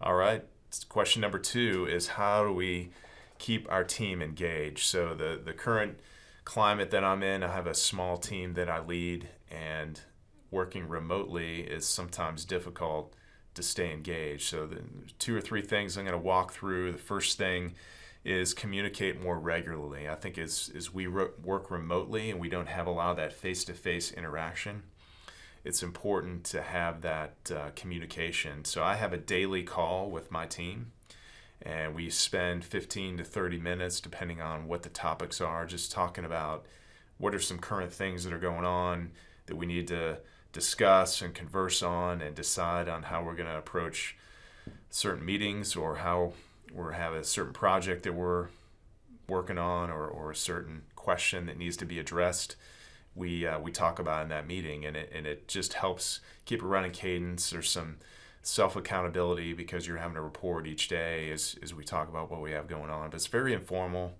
All right. Question number 2 is how do we keep our team engaged? So the current climate that I'm in, I have a small team that I lead, and working remotely is sometimes difficult to stay engaged. So the 2 or 3 things I'm going to walk through. The first thing is communicate more regularly. I think as we work remotely and we don't have a lot of that face-to-face interaction, it's important to have that communication. So I have a daily call with my team, and we spend 15 to 30 minutes, depending on what the topics are, just talking about what are some current things that are going on that we need to discuss and converse on and decide on how we're going to approach certain meetings, or how we have a certain project that we're working on, or a certain question that needs to be addressed. We talk about in that meeting, and it just helps keep a running cadence. There's some self accountability because you're having to report each day as we talk about what we have going on. But it's very informal,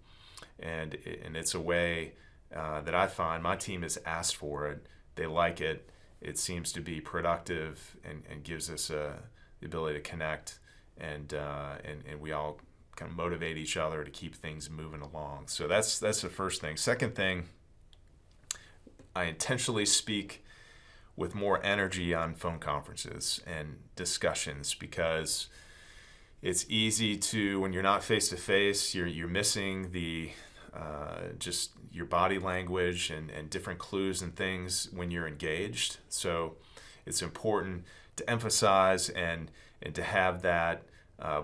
and it's a way that I find my team has asked for it. They like it. It seems to be productive and gives us the ability to connect, and we all kind of motivate each other to keep things moving along. So that's the first thing. Second thing, I intentionally speak with more energy on phone conferences and discussions, because it's easy to, when you're not face to face, you're missing the just your body language and different clues and things when you're engaged. So it's important to emphasize and to have that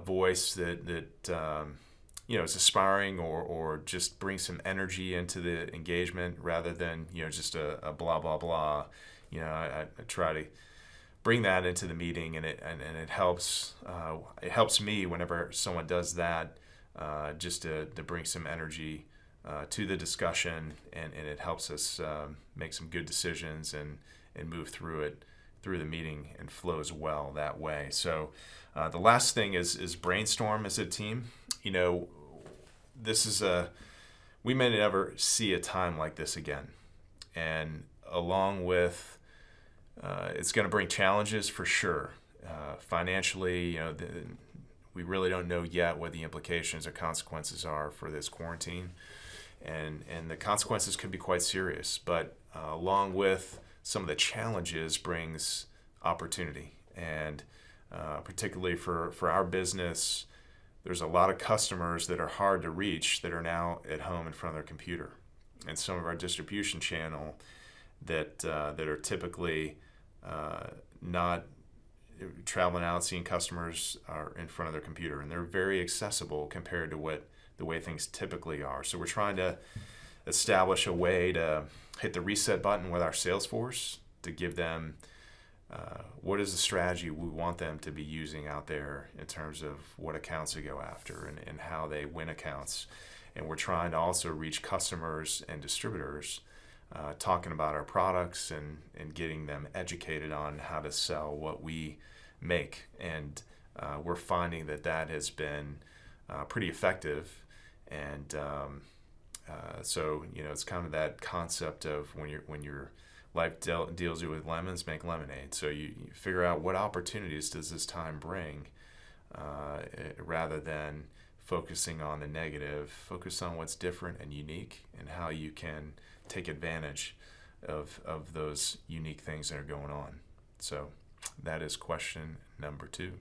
voice that is aspiring, or just bring some energy into the engagement, rather than just a blah blah blah. I try to bring that into the meeting, and it helps. It helps me whenever someone does that, just to bring some energy to the discussion, and it helps us make some good decisions and move through the meeting, and flows well that way. So the last thing is brainstorm as a team. This is we may never see a time like this again, and along with it's going to bring challenges for sure. Financially, we really don't know yet what the implications or consequences are for this quarantine, and the consequences could be quite serious. But along with some of the challenges brings opportunity, and particularly for our business, there's a lot of customers that are hard to reach that are now at home in front of their computer, and some of our distribution channel that are typically not traveling out, seeing customers, are in front of their computer, and they're very accessible compared to the way things typically are. So we're trying to establish a way to hit the reset button with our sales force to give them what is the strategy we want them to be using out there in terms of what accounts to go after, and how they win accounts. And we're trying to also reach customers and distributors, talking about our products and getting them educated on how to sell what we make. And we're finding that has been pretty effective. And so it's kind of that concept of when your life deals you with lemons, make lemonade. So you figure out what opportunities does this time bring, rather than focusing on the negative. Focus on what's different and unique, and how you can take advantage of those unique things that are going on. So that is question number 2.